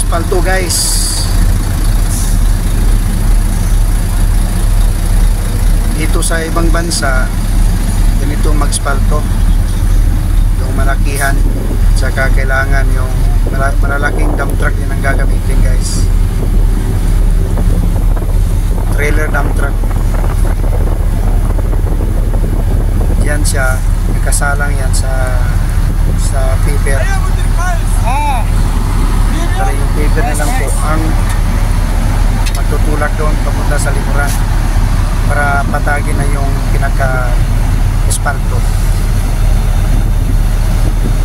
Espalto guys. Dito sa ibang bansa ganito mag-espalto, yung malakihan, saka kailangan yung malalaking dump truck din ang gagamitin guys. Trailer dump truck. Yan siya, nakasalang yan sa paper. Pero yung paper na lang po ang magtutulak doon papunta sa likuran para patagin na yung pinaka-espalto.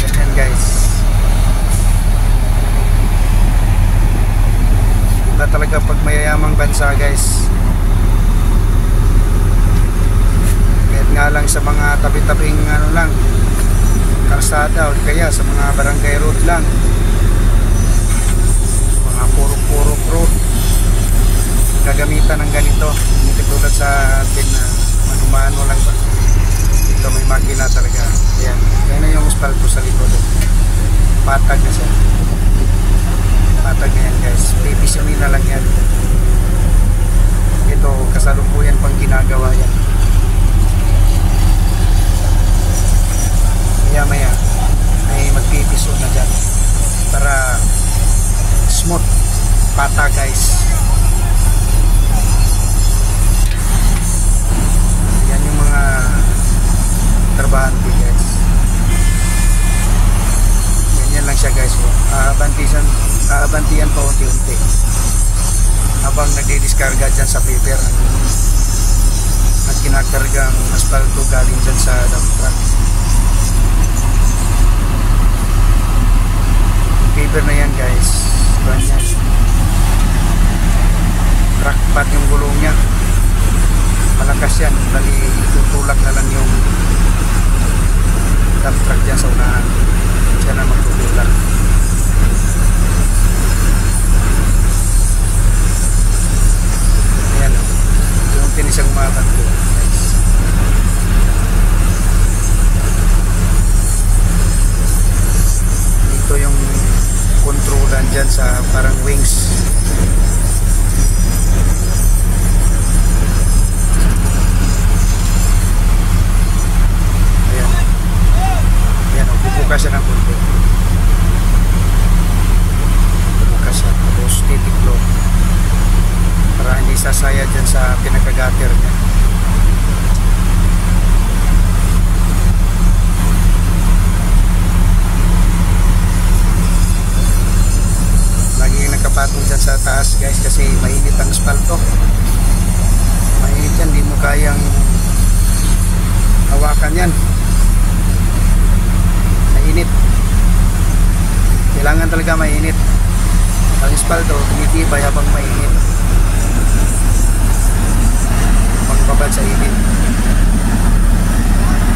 Ganyan guys. Iba talaga pag mayayamang bansa guys. Kahit nga lang sa mga tabi-tabing ano lang, kalsada o kaya sa mga barangay road lang, mga purok-purok road, gagamitan ng ganito. Hindi tulad sa atin na manumano lang ba. Dito may makina talaga. Ayan, yan na yung espalto sa likod. Patag na siya. Patag na yan guys. Pipisionin na lang yan. Ito kasalukuyan pang ginagawa yan. Maya ay magpipiso na dyan para smooth pata guys. Yan yung mga trabahante guys. Ganyan lang siya guys. Aabantiyan pa unti-unti habang nagdidiskarga dyan sa paper at kinakargang asfalto galing dyan sa dump truck. Paper na yan guys. Ganyan. Crack pat yung gulong nya. Malakas yan. Bali tutulak na lang yung dump truck dyan sa unahan. Siya na magtutulak. Ayan. Yung tinisang umaban ko guys. Ito yung kontrolan dyan sa parang wings. Ayan. Ayan o, bubuka siya ng konti. Bubuka siya. Tapos titiklo para hindi sasaya dyan sa pinakagater niya. Nakapatong dyan sa taas guys kasi mainit ang espalto. Mainit yan, di mo kayang hawakan yan. Mainit. Kailangan talaga mainit. Ang espalto tumitibay habang mainit, pagbabad sa init.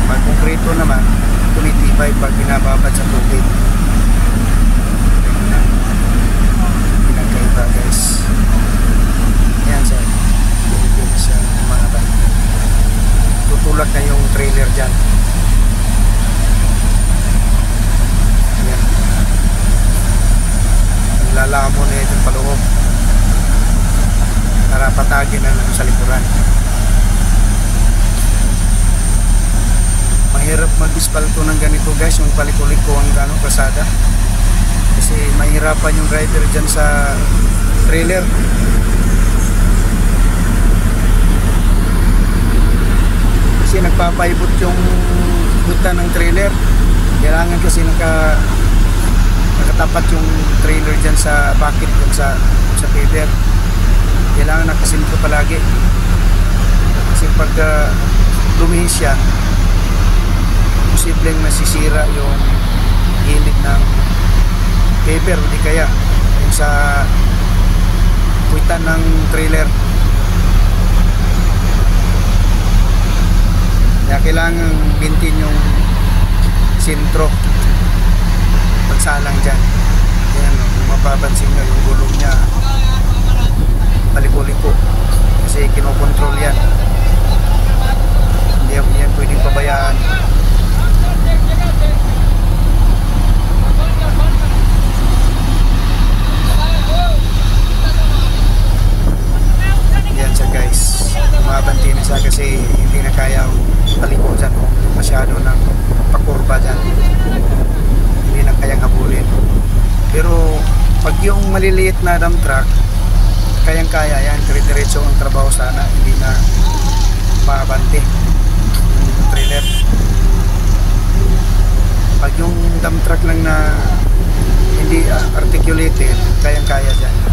Pag konkreto naman tumitibay pag binababad sa tubig. Guys, yan siya. Siya umaban. Tutulak na yung trailer dyan. Yan. Nilalamon na itong paloob para patagin na lang sa likuran. Mahirap mag-espalto ng ganito guys, yung paliko-liko ang gano'ng kasada. Kasi mahirapan yung driver dyan sa trailer. Kasi nagpapaibot yung buta ng trailer. Kailangan kasi nakatapat yung trailer dyan sa bucket dyan sa paper. Kailangan nakasinto palagi. Kasi pag lumihis yan, posibleng masisira yung gilid ng paper, hindi kaya yung sa puwitan ng trailer. Kaya kailangan bintin yung sintro pagsalang dyan. Yan, kung mapapansin nyo yung gulong nya paliko-liko kasi kinokontrol yan. Hindi yan pwedeng pabayaan. siya kasi hindi na kaya paliko dyan kung masyado ng pakurba dyan, hindi na kayang habulin. Pero pag yung maliliit na dump truck, kayang kaya yan, dire-diretso ang trabaho sana, hindi na maabante yung trailer. Pag yung dump truck lang na hindi articulated, kayang kaya dyan.